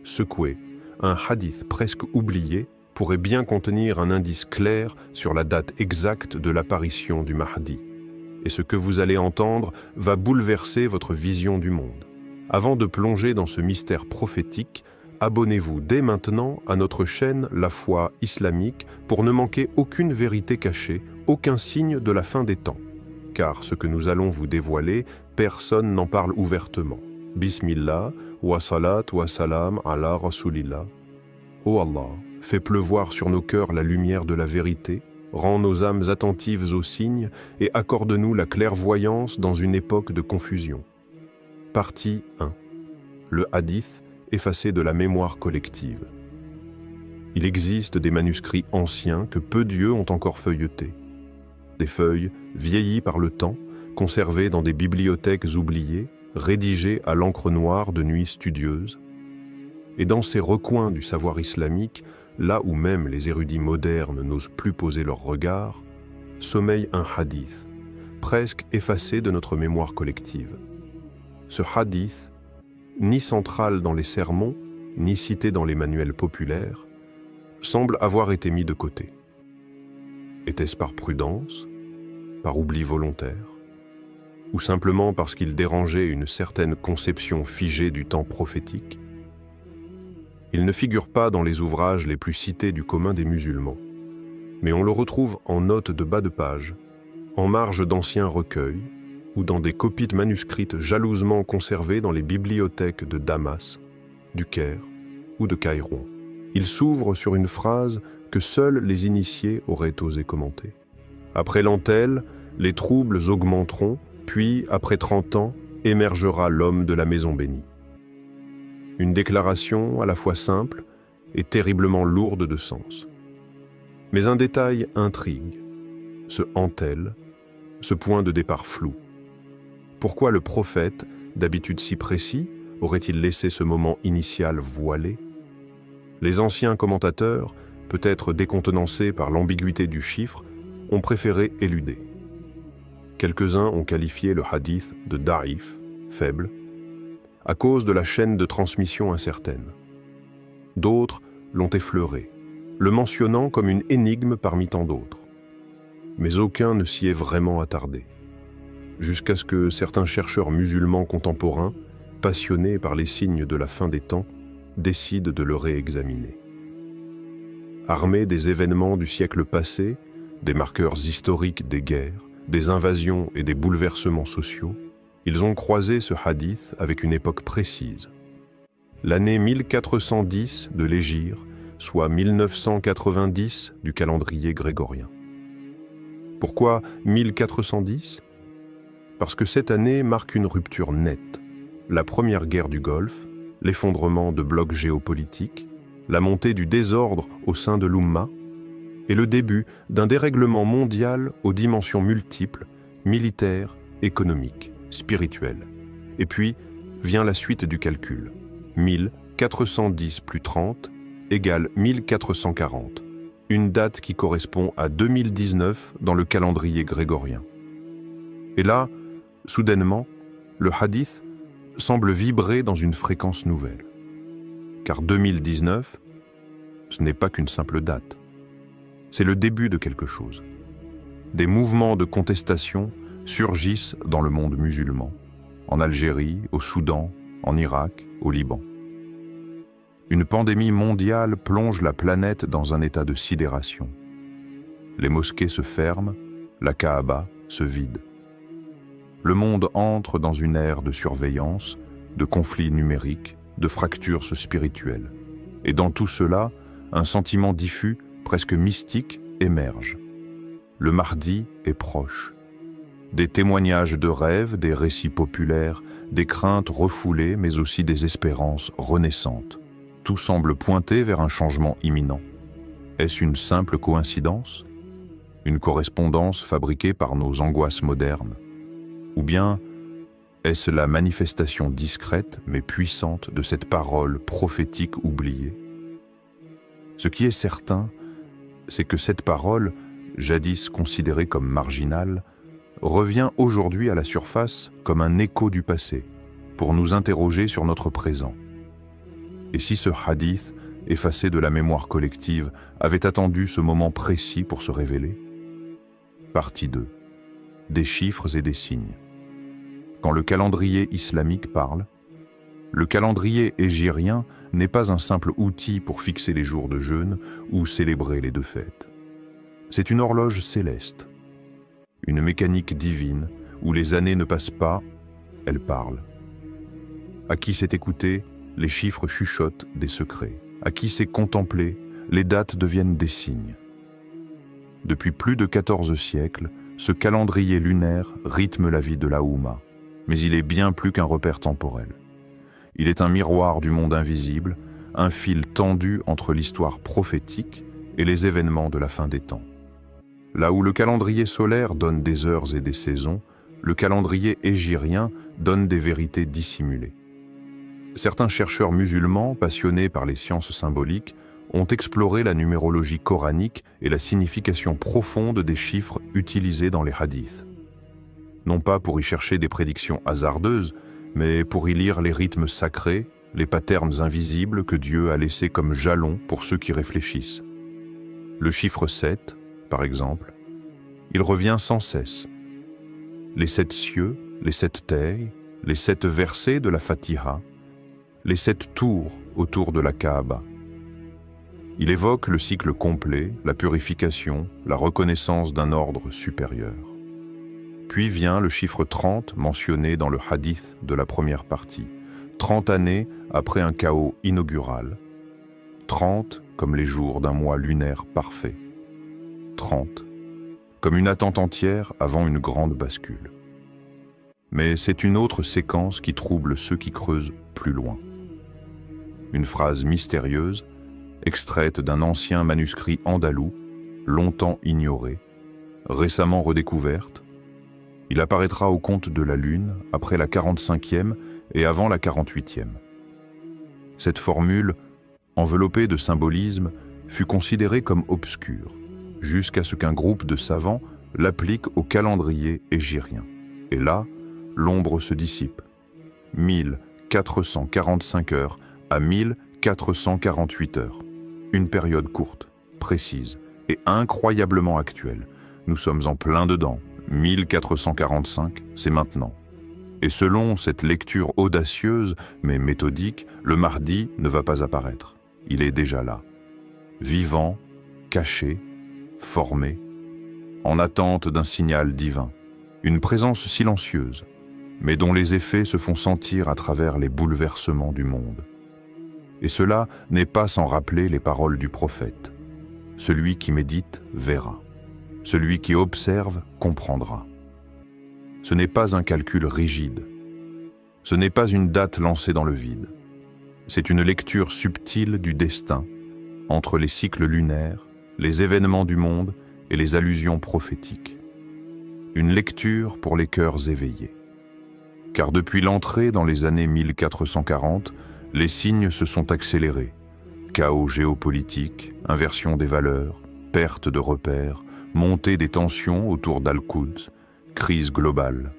secoué, un hadith presque oublié pourrait bien contenir un indice clair sur la date exacte de l'apparition du Mahdi. Et ce que vous allez entendre va bouleverser votre vision du monde. Avant de plonger dans ce mystère prophétique, abonnez-vous dès maintenant à notre chaîne La Foi Islamique pour ne manquer aucune vérité cachée, aucun signe de la fin des temps. Car ce que nous allons vous dévoiler, personne n'en parle ouvertement. Bismillah, wa salat wa salam ala rasulillah. Ô Allah, fais pleuvoir sur nos cœurs la lumière de la vérité, rends nos âmes attentives aux signes et accorde-nous la clairvoyance dans une époque de confusion. Partie 1. Le hadith effacé de la mémoire collective. Il existe des manuscrits anciens que peu d'yeux ont encore feuilletés. Des feuilles vieillies par le temps, conservées dans des bibliothèques oubliées, rédigées à l'encre noire de nuits studieuses. Et dans ces recoins du savoir islamique, là où même les érudits modernes n'osent plus poser leur regard, sommeille un hadith, presque effacé de notre mémoire collective. Ce hadith, ni central dans les sermons, ni cité dans les manuels populaires, semble avoir été mis de côté. Était-ce par prudence, par oubli volontaire, ou simplement parce qu'il dérangeait une certaine conception figée du temps prophétique? Il ne figure pas dans les ouvrages les plus cités du commun des musulmans, mais on le retrouve en notes de bas de page, en marge d'anciens recueils, ou dans des copies manuscrites jalousement conservées dans les bibliothèques de Damas, du Caire ou de Caïrouan. Il s'ouvre sur une phrase que seuls les initiés auraient osé commenter. Après l'antelle, les troubles augmenteront, puis, après 30 ans, émergera l'homme de la maison bénie. Une déclaration à la fois simple et terriblement lourde de sens. Mais un détail intrigue, ce antelle, ce point de départ flou. Pourquoi le prophète, d'habitude si précis, aurait-il laissé ce moment initial voilé? Les anciens commentateurs, peut-être décontenancés par l'ambiguïté du chiffre, ont préféré éluder. Quelques-uns ont qualifié le hadith de da'if, faible, à cause de la chaîne de transmission incertaine. D'autres l'ont effleuré, le mentionnant comme une énigme parmi tant d'autres. Mais aucun ne s'y est vraiment attardé, jusqu'à ce que certains chercheurs musulmans contemporains, passionnés par les signes de la fin des temps, décident de le réexaminer. Armés des événements du siècle passé, des marqueurs historiques des guerres, des invasions et des bouleversements sociaux, ils ont croisé ce hadith avec une époque précise. L'année 1410 de l'Hégire, soit 1990 du calendrier grégorien. Pourquoi 1410 ? Parce que cette année marque une rupture nette. La première guerre du Golfe, l'effondrement de blocs géopolitiques, la montée du désordre au sein de l'Oumma et le début d'un dérèglement mondial aux dimensions multiples, militaires, économiques, spirituelles. Et puis vient la suite du calcul. 1410 plus 30 égale 1440, une date qui correspond à 2019 dans le calendrier grégorien. Et là, soudainement, le hadith semble vibrer dans une fréquence nouvelle. Car 2019, ce n'est pas qu'une simple date. C'est le début de quelque chose. Des mouvements de contestation surgissent dans le monde musulman, en Algérie, au Soudan, en Irak, au Liban. Une pandémie mondiale plonge la planète dans un état de sidération. Les mosquées se ferment, la Kaaba se vide. Le monde entre dans une ère de surveillance, de conflits numériques, de fractures spirituelles. Et dans tout cela, un sentiment diffus, presque mystique, émerge. Le Mahdi est proche. Des témoignages de rêves, des récits populaires, des craintes refoulées, mais aussi des espérances renaissantes. Tout semble pointer vers un changement imminent. Est-ce une simple coïncidence? Une correspondance fabriquée par nos angoisses modernes? Ou bien est-ce la manifestation discrète mais puissante de cette parole prophétique oubliée? Ce qui est certain, c'est que cette parole, jadis considérée comme marginale, revient aujourd'hui à la surface comme un écho du passé, pour nous interroger sur notre présent. Et si ce hadith, effacé de la mémoire collective, avait attendu ce moment précis pour se révéler? Partie 2. Des chiffres et des signes. Quand le calendrier islamique parle, le calendrier hégirien n'est pas un simple outil pour fixer les jours de jeûne ou célébrer les deux fêtes. C'est une horloge céleste, une mécanique divine où les années ne passent pas, elles parlent. À qui s'est écouté, les chiffres chuchotent des secrets. À qui s'est contemplé, les dates deviennent des signes. Depuis plus de 14 siècles, ce calendrier lunaire rythme la vie de la Oumma, mais il est bien plus qu'un repère temporel. Il est un miroir du monde invisible, un fil tendu entre l'histoire prophétique et les événements de la fin des temps. Là où le calendrier solaire donne des heures et des saisons, le calendrier hégirien donne des vérités dissimulées. Certains chercheurs musulmans, passionnés par les sciences symboliques, ont exploré la numérologie coranique et la signification profonde des chiffres utilisés dans les hadiths. Non pas pour y chercher des prédictions hasardeuses, mais pour y lire les rythmes sacrés, les patterns invisibles que Dieu a laissés comme jalons pour ceux qui réfléchissent. Le chiffre 7, par exemple, il revient sans cesse. Les 7 cieux, les 7 terres, les 7 versets de la Fatiha, les 7 tours autour de la Kaaba. Il évoque le cycle complet, la purification, la reconnaissance d'un ordre supérieur. Puis vient le chiffre 30 mentionné dans le hadith de la première partie. 30 années après un chaos inaugural. 30 comme les jours d'un mois lunaire parfait. 30 comme une attente entière avant une grande bascule. Mais c'est une autre séquence qui trouble ceux qui creusent plus loin. Une phrase mystérieuse, extraite d'un ancien manuscrit andalou, longtemps ignoré, récemment redécouverte. Il apparaîtra au compte de la Lune après la 45e et avant la 48e. Cette formule, enveloppée de symbolisme, fut considérée comme obscure, jusqu'à ce qu'un groupe de savants l'applique au calendrier hégirien. Et là, l'ombre se dissipe. 1445 heures à 1448 heures. Une période courte, précise et incroyablement actuelle. Nous sommes en plein dedans. 1445, c'est maintenant. Et selon cette lecture audacieuse mais méthodique, le Mahdi ne va pas apparaître. Il est déjà là. Vivant, caché, formé, en attente d'un signal divin. Une présence silencieuse, mais dont les effets se font sentir à travers les bouleversements du monde. Et cela n'est pas sans rappeler les paroles du prophète. Celui qui médite verra. Celui qui observe comprendra. Ce n'est pas un calcul rigide. Ce n'est pas une date lancée dans le vide. C'est une lecture subtile du destin, entre les cycles lunaires, les événements du monde et les allusions prophétiques. Une lecture pour les cœurs éveillés. Car depuis l'entrée dans les années 1440, les signes se sont accélérés. Chaos géopolitique, inversion des valeurs, perte de repères, montée des tensions autour d'Al-Quds, crise globale.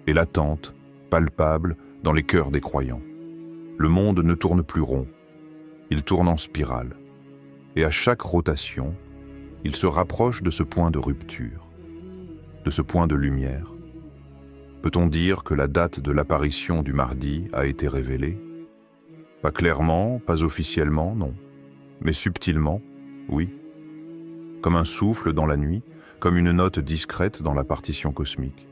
Et l'attente, palpable dans les cœurs des croyants. Le monde ne tourne plus rond, il tourne en spirale. Et à chaque rotation, il se rapproche de ce point de rupture, de ce point de lumière. Peut-on dire que la date de l'apparition du Mahdi a été révélée? Pas clairement, pas officiellement, non. Mais subtilement, oui. Comme un souffle dans la nuit, comme une note discrète dans la partition cosmique.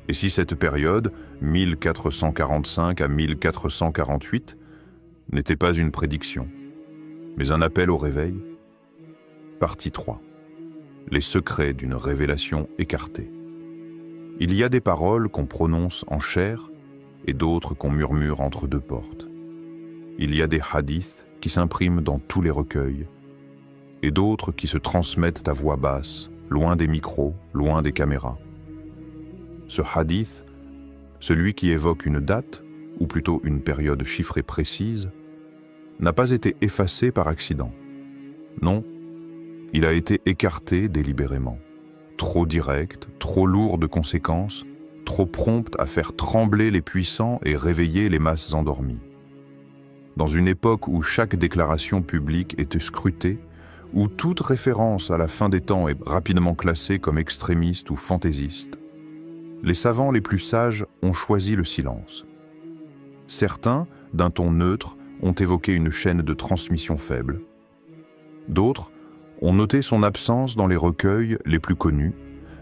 Et si cette période, 1445 à 1448, n'était pas une prédiction, mais un appel au réveil? Partie 3. Les secrets d'une révélation écartée. Il y a des paroles qu'on prononce en chair et d'autres qu'on murmure entre deux portes. Il y a des hadiths qui s'impriment dans tous les recueils et d'autres qui se transmettent à voix basse, loin des micros, loin des caméras. Ce hadith, celui qui évoque une date, ou plutôt une période chiffrée précise, n'a pas été effacé par accident. Non, il a été écarté délibérément. Trop direct, trop lourd de conséquences, trop prompt à faire trembler les puissants et réveiller les masses endormies. dans une époque où chaque déclaration publique était scrutée, où toute référence à la fin des temps est rapidement classée comme extrémiste ou fantaisiste, les savants les plus sages ont choisi le silence. Certains, d'un ton neutre, ont évoqué une chaîne de transmission faible. D'autres ont noté son absence dans les recueils les plus connus,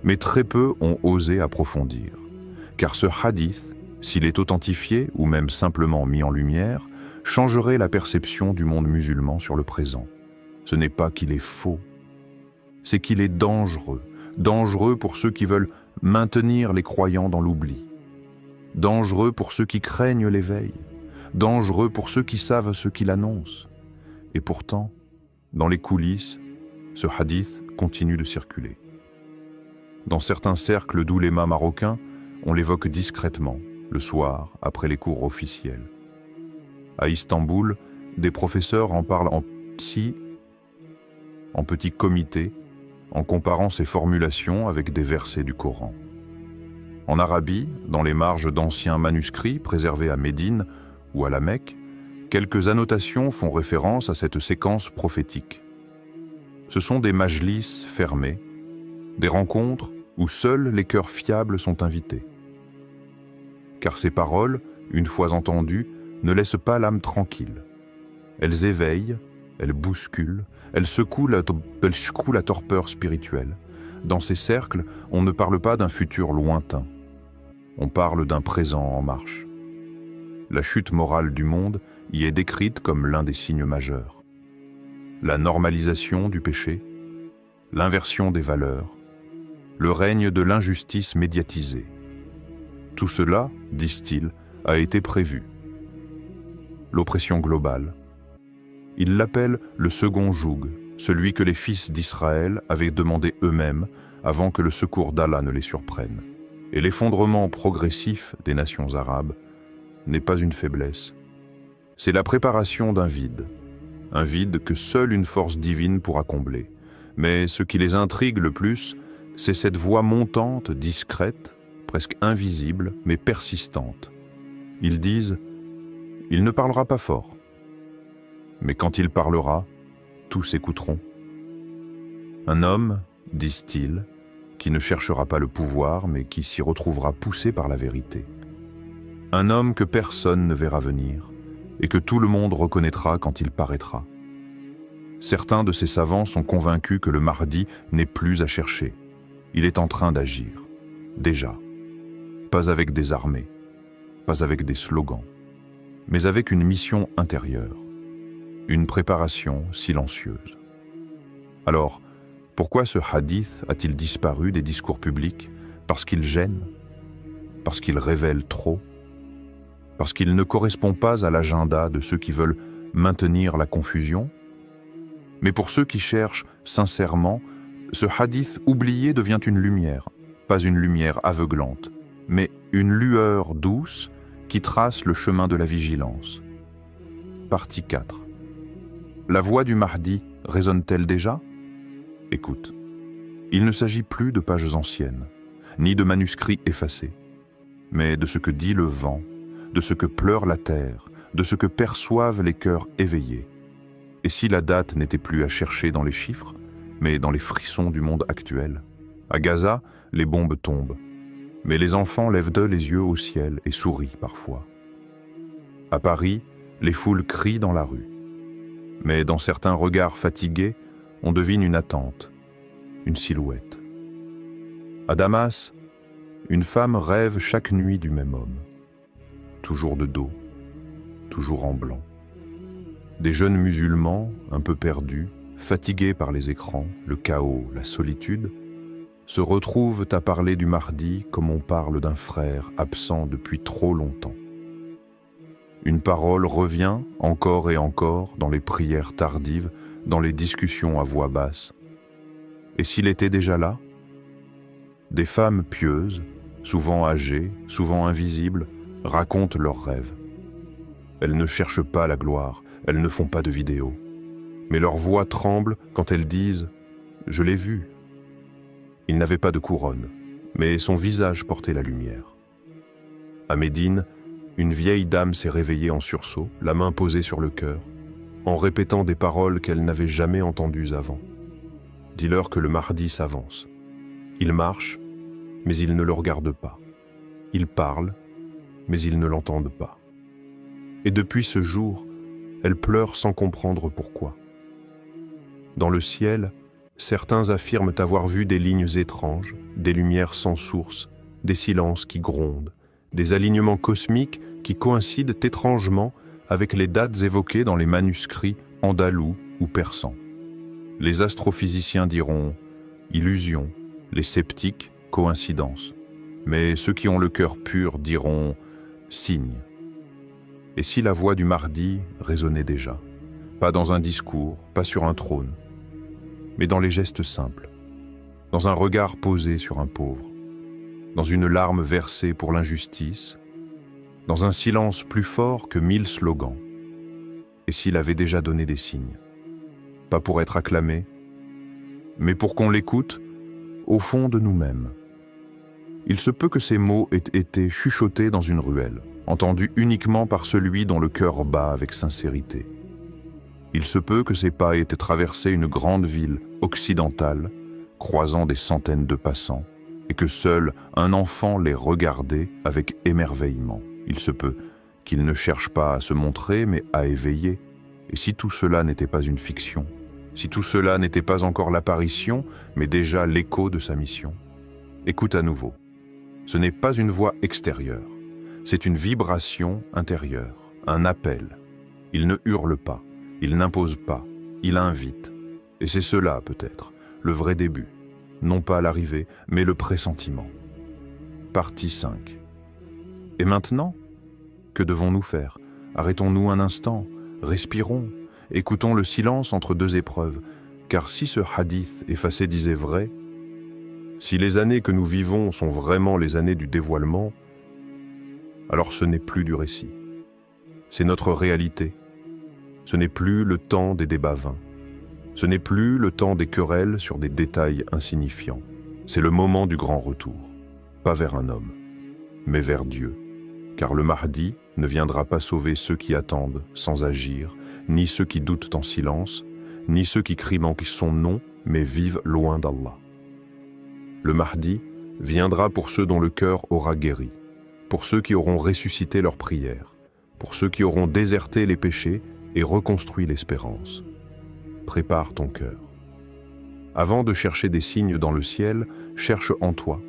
mais très peu ont osé approfondir. Car ce hadith, s'il est authentifié ou même simplement mis en lumière, changerait la perception du monde musulman sur le présent. Ce n'est pas qu'il est faux, c'est qu'il est dangereux. Dangereux pour ceux qui veulent maintenir les croyants dans l'oubli. Dangereux pour ceux qui craignent l'éveil. Dangereux pour ceux qui savent ce qu'il annonce. Et pourtant, dans les coulisses, ce hadith continue de circuler. Dans certains cercles d'oulémas marocains, on l'évoque discrètement, le soir, après les cours officiels. À Istanbul, des professeurs en parlent en petit comité, en comparant ces formulations avec des versets du Coran. En Arabie, dans les marges d'anciens manuscrits préservés à Médine ou à la Mecque, quelques annotations font référence à cette séquence prophétique. Ce sont des majlis fermés, des rencontres où seuls les cœurs fiables sont invités. Car ces paroles, une fois entendues, ne laissent pas l'âme tranquille. Elles éveillent, elles bousculent, elles secouent la torpeur spirituelle. Dans ces cercles, on ne parle pas d'un futur lointain. On parle d'un présent en marche. La chute morale du monde y est décrite comme l'un des signes majeurs. La normalisation du péché, l'inversion des valeurs, le règne de l'injustice médiatisée. Tout cela, disent-ils, a été prévu. L'oppression globale. Ils l'appellent le second joug, celui que les fils d'Israël avaient demandé eux-mêmes avant que le secours d'Allah ne les surprenne. Et l'effondrement progressif des nations arabes n'est pas une faiblesse. C'est la préparation d'un vide. Un vide que seule une force divine pourra combler. Mais ce qui les intrigue le plus, c'est cette voix montante, discrète, presque invisible, mais persistante. Ils disent « Il ne parlera pas fort. Mais quand il parlera, tous écouteront. Un homme, disent-ils, qui ne cherchera pas le pouvoir, mais qui s'y retrouvera poussé par la vérité. Un homme que personne ne verra venir, et que tout le monde reconnaîtra quand il paraîtra. Certains de ces savants sont convaincus que le Mahdi n'est plus à chercher. Il est en train d'agir, déjà. Pas avec des armées, pas avec des slogans, mais avec une mission intérieure, une préparation silencieuse. Alors, pourquoi ce hadith a-t-il disparu des discours publics? Parce qu'il gêne? Parce qu'il révèle trop? Parce qu'il ne correspond pas à l'agenda de ceux qui veulent maintenir la confusion? Mais pour ceux qui cherchent sincèrement, ce hadith oublié devient une lumière, pas une lumière aveuglante, mais une lueur douce qui trace le chemin de la vigilance. Partie 4. La voix du Mahdi résonne-t-elle déjà? Écoute, il ne s'agit plus de pages anciennes, ni de manuscrits effacés, mais de ce que dit le vent, de ce que pleure la terre, de ce que perçoivent les cœurs éveillés. Et si la date n'était plus à chercher dans les chiffres, mais dans les frissons du monde actuel? À Gaza, les bombes tombent, mais les enfants lèvent d'eux les yeux au ciel et sourient parfois. À Paris, les foules crient dans la rue, mais dans certains regards fatigués, on devine une attente, une silhouette. À Damas, une femme rêve chaque nuit du même homme, toujours de dos, toujours en blanc. Des jeunes musulmans, un peu perdus, fatigués par les écrans, le chaos, la solitude, se retrouvent à parler du Mahdi comme on parle d'un frère absent depuis trop longtemps. Une parole revient encore et encore dans les prières tardives, dans les discussions à voix basse. Et s'il était déjà là? Des femmes pieuses, souvent âgées, souvent invisibles, racontent leurs rêves. Elles ne cherchent pas la gloire, elles ne font pas de vidéos. Mais leur voix tremble quand elles disent « Je l'ai vu ». Il n'avait pas de couronne, mais son visage portait la lumière. À Médine, Une vieille dame s'est réveillée en sursaut, la main posée sur le cœur, en répétant des paroles qu'elle n'avait jamais entendues avant. Dis-leur que le Mahdi s'avance. Il marche, mais ils ne le regardent pas. Il parle, mais ils ne l'entendent pas. Et depuis ce jour, elle pleure sans comprendre pourquoi. Dans le ciel, certains affirment avoir vu des lignes étranges, des lumières sans source, des silences qui grondent, des alignements cosmiques qui coïncident étrangement avec les dates évoquées dans les manuscrits andalous ou persans. Les astrophysiciens diront « illusion », les sceptiques « coïncidence », mais ceux qui ont le cœur pur diront « signe ». Et si la voix du Mahdi résonnait déjà, pas dans un discours, pas sur un trône, mais dans les gestes simples, dans un regard posé sur un pauvre, dans une larme versée pour l'injustice, dans un silence plus fort que 1000 slogans, et s'il avait déjà donné des signes, pas pour être acclamé, mais pour qu'on l'écoute au fond de nous-mêmes. Il se peut que ces mots aient été chuchotés dans une ruelle, entendus uniquement par celui dont le cœur bat avec sincérité. Il se peut que ces pas aient été traversés une grande ville occidentale, croisant des centaines de passants, et que seul un enfant les regardait avec émerveillement. Il se peut qu'il ne cherche pas à se montrer, mais à éveiller. Et si tout cela n'était pas une fiction, si tout cela n'était pas encore l'apparition, mais déjà l'écho de sa mission, écoute à nouveau. Ce n'est pas une voix extérieure, c'est une vibration intérieure, un appel. Il ne hurle pas, il n'impose pas, il invite. Et c'est cela, peut-être, le vrai début. Non pas l'arrivée, mais le pressentiment. Partie 5. Et maintenant, que devons-nous faire? Arrêtons-nous un instant, respirons, écoutons le silence entre deux épreuves, car si ce hadith effacé disait vrai, si les années que nous vivons sont vraiment les années du dévoilement, alors ce n'est plus du récit. C'est notre réalité. Ce n'est plus le temps des débats vains. Ce n'est plus le temps des querelles sur des détails insignifiants. C'est le moment du grand retour, pas vers un homme, mais vers Dieu. Car le Mahdi ne viendra pas sauver ceux qui attendent sans agir, ni ceux qui doutent en silence, ni ceux qui crient manquer son nom, mais vivent loin d'Allah. Le Mahdi viendra pour ceux dont le cœur aura guéri, pour ceux qui auront ressuscité leur prière, pour ceux qui auront déserté les péchés et reconstruit l'espérance. Prépare ton cœur. Avant de chercher des signes dans le ciel, cherche en toi,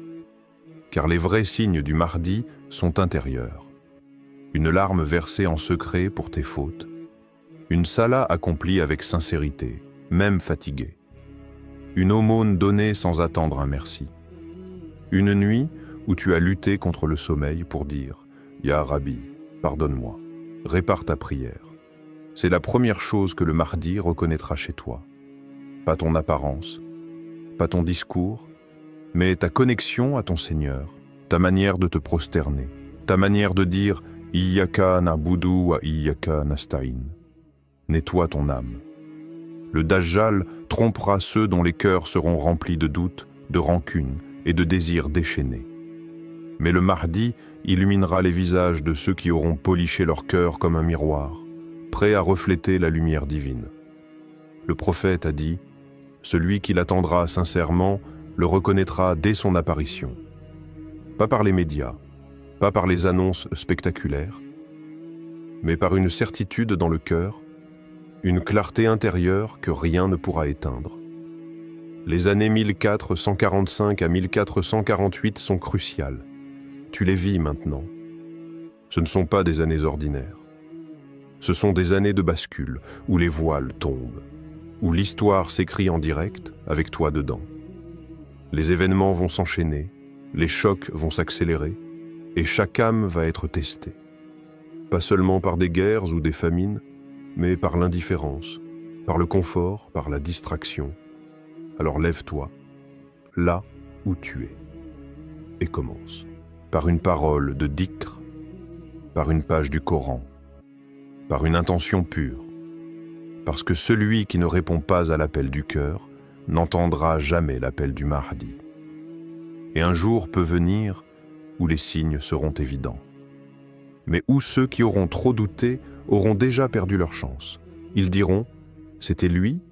car les vrais signes du Mahdi sont intérieurs. Une larme versée en secret pour tes fautes, une sala accomplie avec sincérité, même fatiguée, une aumône donnée sans attendre un merci, une nuit où tu as lutté contre le sommeil pour dire « Ya Rabbi, pardonne-moi, répare ta prière ». C'est la première chose que le Mahdi reconnaîtra chez toi. Pas ton apparence, pas ton discours, mais ta connexion à ton Seigneur, ta manière de te prosterner, ta manière de dire « Iyyaka na'budu wa iyyaka nasta'in ». Nettoie ton âme. Le Dajjal trompera ceux dont les cœurs seront remplis de doutes, de rancune et de désirs déchaînés. Mais le Mahdi illuminera les visages de ceux qui auront poliché leur cœur comme un miroir, prêt à refléter la lumière divine. Le prophète a dit « Celui qui l'attendra sincèrement le reconnaîtra dès son apparition. » Pas par les médias, pas par les annonces spectaculaires, mais par une certitude dans le cœur, une clarté intérieure que rien ne pourra éteindre. Les années 1445 à 1448 sont cruciales. Tu les vis maintenant. Ce ne sont pas des années ordinaires. Ce sont des années de bascule, où les voiles tombent, où l'histoire s'écrit en direct, avec toi dedans. Les événements vont s'enchaîner, les chocs vont s'accélérer, et chaque âme va être testée. Pas seulement par des guerres ou des famines, mais par l'indifférence, par le confort, par la distraction. Alors lève-toi, là où tu es, et commence. Par une parole de dhikr, par une page du Coran, par une intention pure, parce que celui qui ne répond pas à l'appel du cœur n'entendra jamais l'appel du Mahdi. Et un jour peut venir où les signes seront évidents. Mais ou ceux qui auront trop douté auront déjà perdu leur chance. Ils diront « C'était lui ?»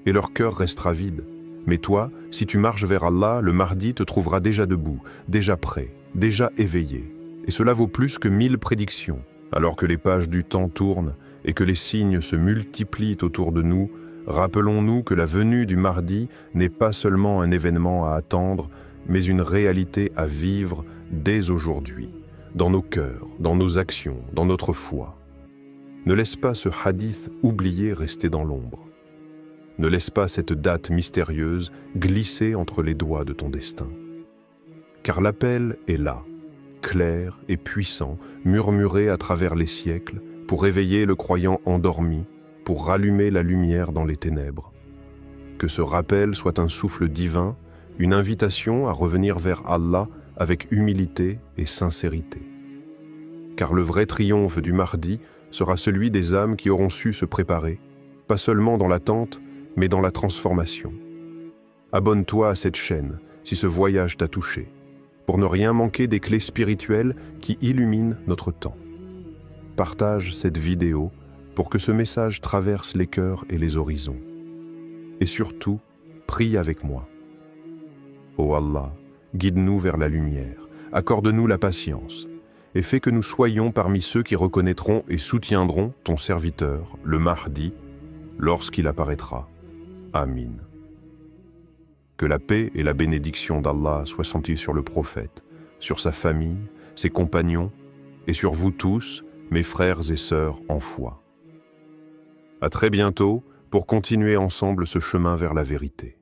et leur cœur restera vide. Mais toi, si tu marches vers Allah, le Mahdi te trouvera déjà debout, déjà prêt, déjà éveillé. Et cela vaut plus que 1000 prédictions. Alors que les pages du temps tournent et que les signes se multiplient autour de nous, rappelons-nous que la venue du Mahdi n'est pas seulement un événement à attendre, mais une réalité à vivre dès aujourd'hui, dans nos cœurs, dans nos actions, dans notre foi. Ne laisse pas ce hadith oublié rester dans l'ombre. Ne laisse pas cette date mystérieuse glisser entre les doigts de ton destin. Car l'appel est là, clair et puissant, murmuré à travers les siècles, pour réveiller le croyant endormi, pour rallumer la lumière dans les ténèbres. Que ce rappel soit un souffle divin, une invitation à revenir vers Allah avec humilité et sincérité. Car le vrai triomphe du Mahdi sera celui des âmes qui auront su se préparer, pas seulement dans l'attente, mais dans la transformation. Abonne-toi à cette chaîne si ce voyage t'a touché, pour ne rien manquer des clés spirituelles qui illuminent notre temps. Partage cette vidéo pour que ce message traverse les cœurs et les horizons. Et surtout, prie avec moi. Ô Allah, guide-nous vers la lumière, accorde-nous la patience, et fais que nous soyons parmi ceux qui reconnaîtront et soutiendront ton serviteur, le Mahdi, lorsqu'il apparaîtra. Amin. Que la paix et la bénédiction d'Allah soient senties sur le prophète, sur sa famille, ses compagnons, et sur vous tous, mes frères et sœurs en foi. À très bientôt pour continuer ensemble ce chemin vers la vérité.